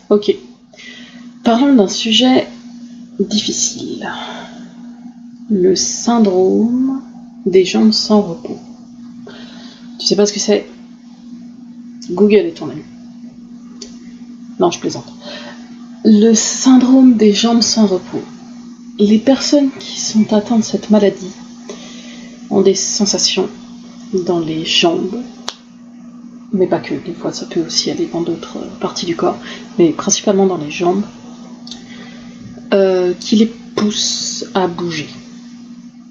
Ok, parlons d'un sujet difficile. Le syndrome des jambes sans repos. Tu sais pas ce que c'est? Google est ton ami. Non, je plaisante. Le syndrome des jambes sans repos. Les personnes qui sont atteintes de cette maladie ont des sensations dans les jambes, mais pas que, des fois ça peut aussi aller dans d'autres parties du corps, mais principalement dans les jambes, qui les poussent à bouger.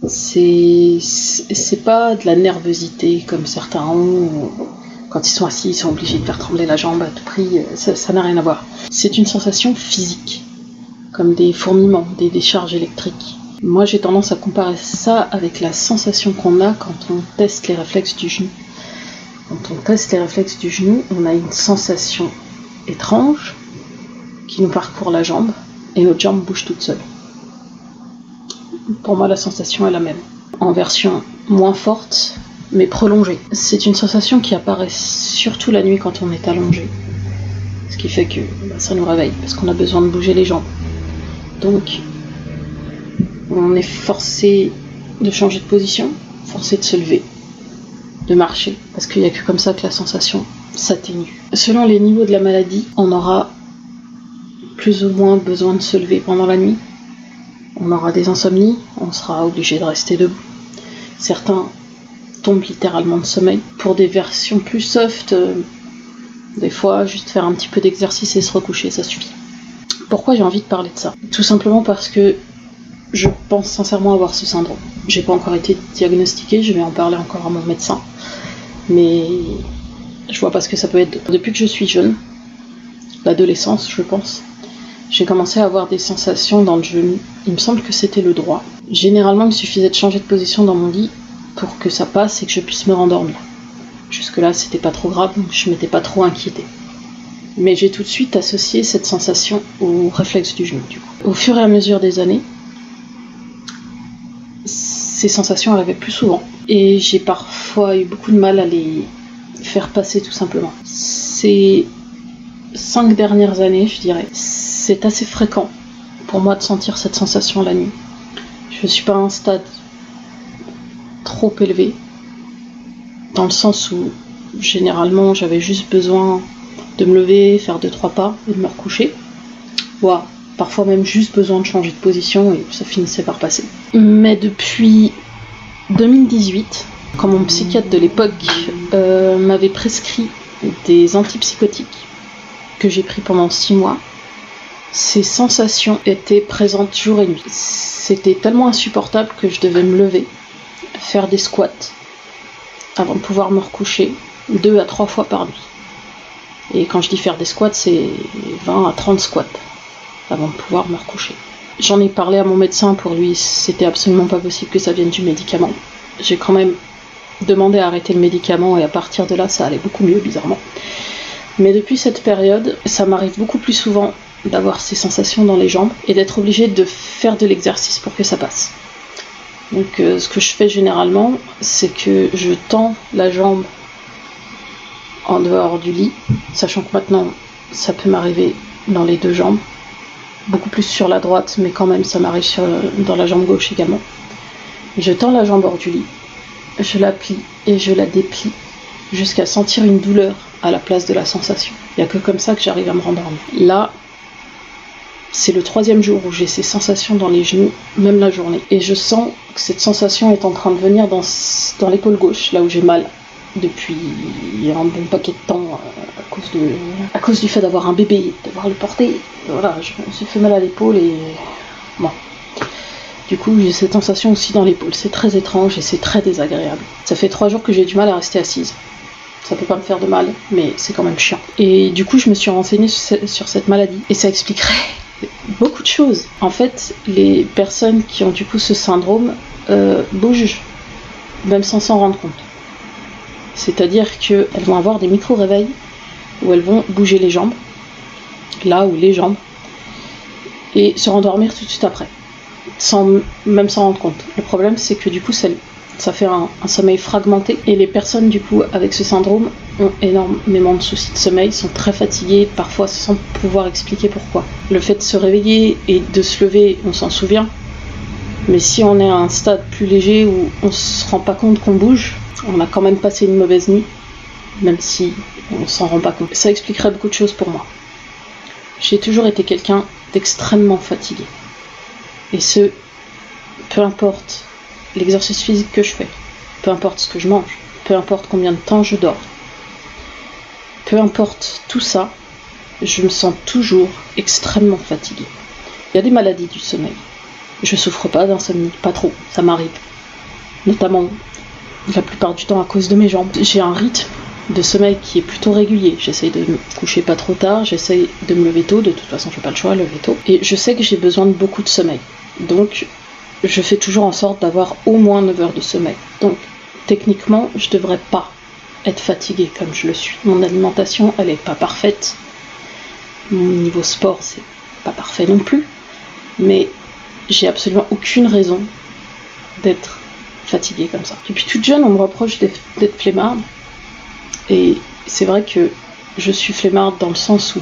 C'est pas de la nervosité comme certains ont, quand ils sont assis, ils sont obligés de faire trembler la jambe à tout prix, ça n'a rien à voir. C'est une sensation physique, comme des fourmillements, des décharges électriques. Moi j'ai tendance à comparer ça avec la sensation qu'on a quand on teste les réflexes du genou. Quand on teste les réflexes du genou, on a une sensation étrange qui nous parcourt la jambe et notre jambe bouge toute seule. Pour moi la sensation est la même, en version moins forte mais prolongée. C'est une sensation qui apparaît surtout la nuit quand on est allongé, ce qui fait que ça nous réveille parce qu'on a besoin de bouger les jambes. Donc on est forcé de changer de position, forcé de se lever, de marcher, parce qu'il n'y a que comme ça que la sensation s'atténue. Selon les niveaux de la maladie, on aura plus ou moins besoin de se lever pendant la nuit. On aura des insomnies, on sera obligé de rester debout. Certains tombent littéralement de sommeil. Pour des versions plus soft, des fois, juste faire un petit peu d'exercice et se recoucher, ça suffit. Pourquoi j'ai envie de parler de ça? Tout simplement parce que je pense sincèrement avoir ce syndrome. J'ai pas encore été diagnostiquée, je vais en parler encore à mon médecin. Mais je vois pas ce que ça peut être. Depuis que je suis jeune, l'adolescence, je pense, j'ai commencé à avoir des sensations dans le genou. Il me semble que c'était le droit. Généralement, il me suffisait de changer de position dans mon lit pour que ça passe et que je puisse me rendormir. Jusque-là, c'était pas trop grave, donc je m'étais pas trop inquiétée. Mais j'ai tout de suite associé cette sensation au réflexe du genou, du coup. Au fur et à mesure des années, ces sensations arrivaient plus souvent. Et j'ai parfois eu beaucoup de mal à les faire passer, tout simplement. Ces 5 dernières années, je dirais, c'est assez fréquent pour moi de sentir cette sensation la nuit. Je suis pas à un stade trop élevé, dans le sens où généralement j'avais juste besoin de me lever, faire 2-3 pas et de me recoucher. Voire parfois même juste besoin de changer de position et ça finissait par passer. Mais depuis 2018, quand mon psychiatre de l'époque m'avait prescrit des antipsychotiques que j'ai pris pendant 6 mois, ces sensations étaient présentes jour et nuit. C'était tellement insupportable que je devais me lever, faire des squats avant de pouvoir me recoucher 2 à 3 fois par nuit. Et quand je dis faire des squats, c'est 20 à 30 squats avant de pouvoir me recoucher. J'en ai parlé à mon médecin, pour lui c'était absolument pas possible que ça vienne du médicament. J'ai quand même demandé à arrêter le médicament et à partir de là ça allait beaucoup mieux, bizarrement. Mais depuis cette période, ça m'arrive beaucoup plus souvent d'avoir ces sensations dans les jambes et d'être obligée de faire de l'exercice pour que ça passe. Donc ce que je fais généralement, c'est que je tends la jambe en dehors du lit, sachant que maintenant ça peut m'arriver dans les 2 jambes, beaucoup plus sur la droite, mais quand même ça m'arrive dans la jambe gauche également. Je tends la jambe hors du lit, je la plie et je la déplie jusqu'à sentir une douleur à la place de la sensation. Il n'y a que comme ça que j'arrive à me rendormir. Là, c'est le 3e jour où j'ai ces sensations dans les genoux, même la journée. Et je sens que cette sensation est en train de venir dans l'épaule gauche, là où j'ai mal depuis un bon paquet de temps à cause du fait d'avoir un bébé, de devoir le porter. Voilà, je me suis fait mal à l'épaule et bon. Du coup, j'ai cette sensation aussi dans l'épaule. C'est très étrange et c'est très désagréable. Ça fait 3 jours que j'ai du mal à rester assise. Ça peut pas me faire de mal, mais c'est quand même chiant. Et du coup, je me suis renseignée sur cette maladie et ça expliquerait beaucoup de choses. En fait, les personnes qui ont du coup ce syndrome bougent, même sans s'en rendre compte. C'est-à-dire qu'elles vont avoir des micro-réveils où elles vont bouger les jambes, là où les jambes, et se rendormir tout de suite après, sans même s'en rendre compte. Le problème, c'est que du coup, ça fait un sommeil fragmenté, et les personnes du coup avec ce syndrome ont énormément de soucis de sommeil, sont très fatiguées, parfois sans pouvoir expliquer pourquoi. Le fait de se réveiller et de se lever, on s'en souvient, mais si on est à un stade plus léger où on se rend pas compte qu'on bouge, on a quand même passé une mauvaise nuit, même si on s'en rend pas compte. Ça expliquerait beaucoup de choses pour moi. J'ai toujours été quelqu'un d'extrêmement fatigué, et ce, peu importe l'exercice physique que je fais, peu importe ce que je mange, peu importe combien de temps je dors, peu importe tout ça, je me sens toujours extrêmement fatiguée. Il y a des maladies du sommeil. Je souffre pas d'insomnie, pas trop, ça m'arrive. Notamment, la plupart du temps à cause de mes jambes. J'ai un rythme de sommeil qui est plutôt régulier. J'essaye de me coucher pas trop tard, j'essaye de me lever tôt, de toute façon j'ai pas le choix, lever tôt. Et je sais que j'ai besoin de beaucoup de sommeil. Donc, je fais toujours en sorte d'avoir au moins 9 heures de sommeil. Donc, techniquement, je devrais pas être fatiguée comme je le suis. Mon alimentation, elle est pas parfaite. Mon niveau sport, c'est pas parfait non plus. Mais j'ai absolument aucune raison d'être fatiguée comme ça. Depuis toute jeune, on me reproche d'être flemmarde. Et c'est vrai que je suis flemmarde dans le sens où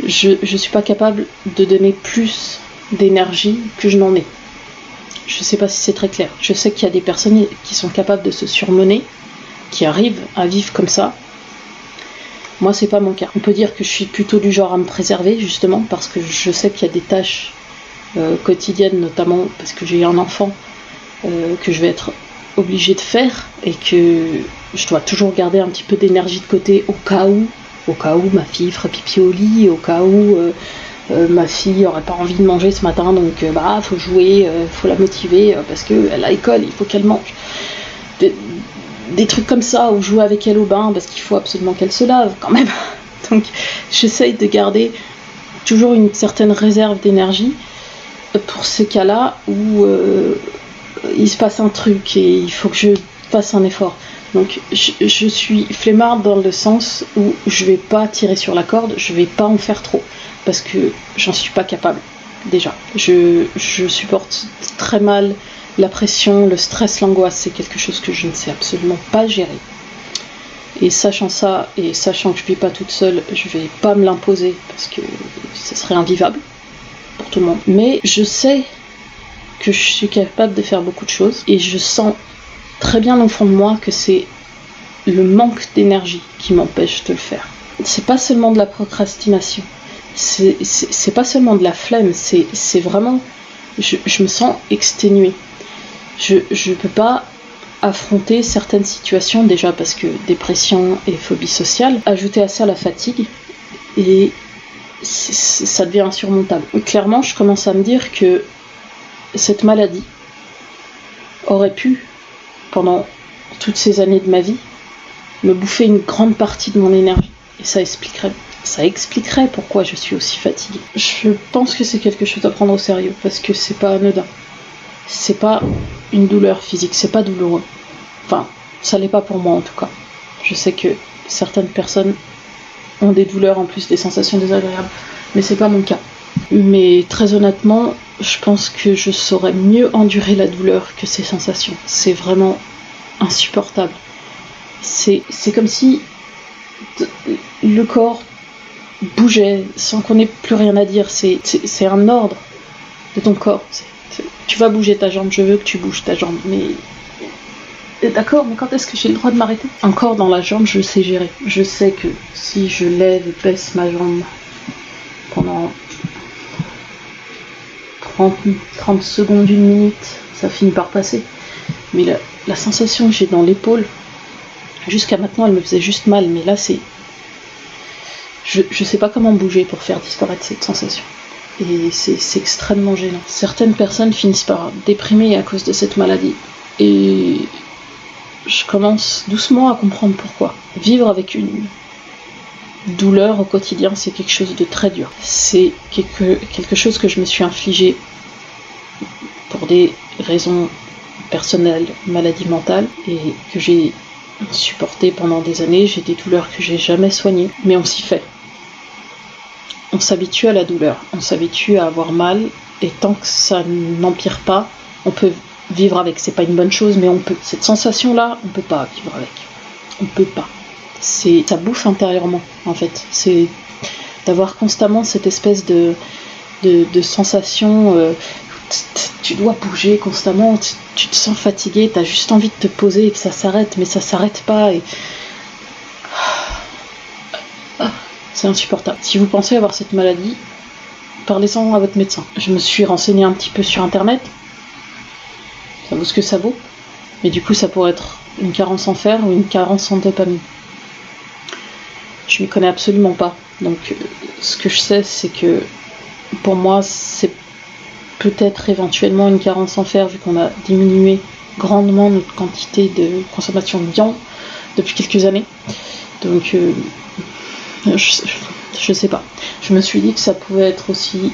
je suis pas capable de donner plus d'énergie que je n'en ai. Je sais pas si c'est très clair. Je sais qu'il y a des personnes qui sont capables de se surmener, qui arrivent à vivre comme ça. Moi, c'est pas mon cas. On peut dire que je suis plutôt du genre à me préserver, justement, parce que je sais qu'il y a des tâches quotidiennes, notamment parce que j'ai un enfant que je vais être obligée de faire, et que je dois toujours garder un petit peu d'énergie de côté au cas où ma fille ferait pipi au lit, au cas où ma fille aurait pas envie de manger ce matin, donc faut jouer, faut la motiver parce qu'elle a l'école, il faut qu'elle mange. Des trucs comme ça, ou jouer avec elle au bain parce qu'il faut absolument qu'elle se lave quand même. Donc j'essaye de garder toujours une certaine réserve d'énergie pour ces cas-là où il se passe un truc et il faut que je fasse un effort. Donc je suis flemmarde dans le sens où je vais pas tirer sur la corde, je vais pas en faire trop, parce que j'en suis pas capable déjà. Je supporte très mal la pression, le stress, l'angoisse, c'est quelque chose que je ne sais absolument pas gérer. Et sachant ça, et sachant que je vis pas toute seule, je vais pas me l'imposer parce que ça serait invivable pour tout le monde. Mais je sais que je suis capable de faire beaucoup de choses, et je sens très bien au fond de moi que c'est le manque d'énergie qui m'empêche de le faire. C'est pas seulement de la procrastination, c'est pas seulement de la flemme, c'est vraiment, je me sens exténuée. Je peux pas affronter certaines situations, déjà parce que dépression et phobie sociale, ajouter à ça la fatigue, et ça devient insurmontable. Clairement, je commence à me dire que cette maladie aurait pu, pendant toutes ces années de ma vie, me bouffer une grande partie de mon énergie. Et ça expliquerait pourquoi je suis aussi fatiguée. Je pense que c'est quelque chose à prendre au sérieux, parce que c'est pas anodin. C'est pas une douleur physique, c'est pas douloureux. Enfin, ça l'est pas pour moi en tout cas. Je sais que certaines personnes ont des douleurs en plus des sensations désagréables, mais c'est pas mon cas. Mais très honnêtement, je pense que je saurais mieux endurer la douleur que ces sensations. C'est vraiment insupportable. C'est comme si le corps bougeait sans qu'on ait plus rien à dire. C'est un ordre de ton corps. Tu vas bouger ta jambe, je veux que tu bouges ta jambe. Mais d'accord, mais quand est-ce que j'ai le droit de m'arrêter ? Encore dans la jambe, je sais gérer. Je sais que si je lève et baisse ma jambe pendant 30 secondes, 1 minute, ça finit par passer. Mais la sensation que j'ai dans l'épaule, jusqu'à maintenant, elle me faisait juste mal. Mais là, je sais pas comment bouger pour faire disparaître cette sensation. Et c'est extrêmement gênant. Certaines personnes finissent par déprimer à cause de cette maladie. Et je commence doucement à comprendre pourquoi. Vivre avec une douleur au quotidien, c'est quelque chose de très dur. C'est quelque chose que je me suis infligé pour des raisons personnelles, maladie mentale, et que j'ai supporté pendant des années. J'ai des douleurs que j'ai jamais soignées, mais on s'y fait. on s'habitue à la douleur, on s'habitue à avoir mal, et tant que ça n'empire pas, on peut vivre avec. C'est pas une bonne chose, mais on peut. Cette sensation-là, on peut pas vivre avec. On peut pas. Ça bouffe intérieurement, en fait. C'est d'avoir constamment cette espèce de sensation, tu dois bouger constamment, tu te sens fatigué, t'as juste envie de te poser et que ça s'arrête, mais ça s'arrête pas, et c'est insupportable. Si vous pensez avoir cette maladie, parlez-en à votre médecin. Je me suis renseignée un petit peu sur internet, ça vaut ce que ça vaut, mais du coup ça pourrait être une carence en fer ou une carence en dopamine. Je m'y connais absolument pas, donc ce que je sais, c'est que pour moi c'est peut-être éventuellement une carence en fer, vu qu'on a diminué grandement notre quantité de consommation de viande depuis quelques années. Donc je sais pas. Je me suis dit que ça pouvait être aussi,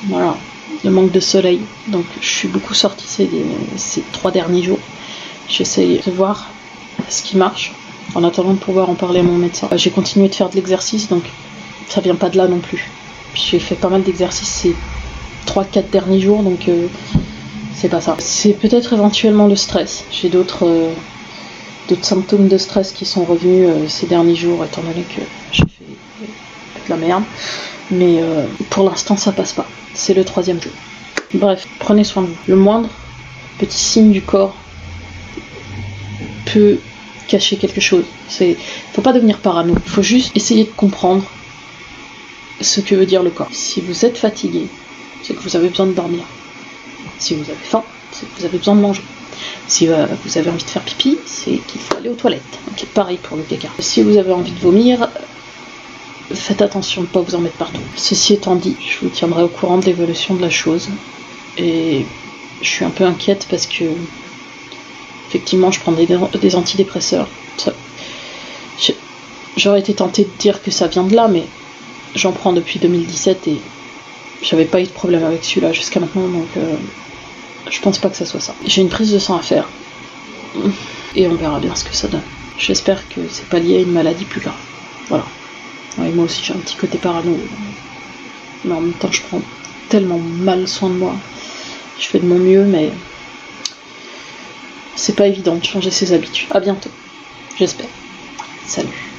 voilà, le manque de soleil. Donc je suis beaucoup sortie ces 3 derniers jours. J'essaye de voir ce qui marche en attendant de pouvoir en parler à mon médecin. J'ai continué de faire de l'exercice, donc ça vient pas de là non plus. J'ai fait pas mal d'exercices ces 3-4 derniers jours, donc c'est pas ça. C'est peut-être éventuellement le stress. J'ai d'autres symptômes de stress qui sont revenus ces derniers jours, étant donné que j'ai fait de la merde. Mais pour l'instant, ça passe pas. C'est le 3e jour. Bref, prenez soin de vous. Le moindre petit signe du corps peut cacher quelque chose. Faut pas devenir parano. Il faut juste essayer de comprendre ce que veut dire le corps. Si vous êtes fatigué, c'est que vous avez besoin de dormir. Si vous avez faim, c'est que vous avez besoin de manger. Si vous avez envie de faire pipi, c'est qu'il faut aller aux toilettes. Donc pareil pour le caca. Si vous avez envie de vomir, faites attention de ne pas vous en mettre partout. Ceci étant dit, je vous tiendrai au courant de l'évolution de la chose. Et je suis un peu inquiète parce que effectivement je prends des antidépresseurs. J'aurais été tentée de dire que ça vient de là, mais j'en prends depuis 2017 et j'avais pas eu de problème avec celui-là jusqu'à maintenant, donc je pense pas que ça soit ça. J'ai une prise de sang à faire et on verra bien ce que ça donne. J'espère que c'est pas lié à une maladie plus grave. Voilà. Ouais, moi aussi j'ai un petit côté parano, mais en même temps je prends tellement mal soin de moi. Je fais de mon mieux, mais c'est pas évident de changer ses habitudes. À bientôt, j'espère. Salut.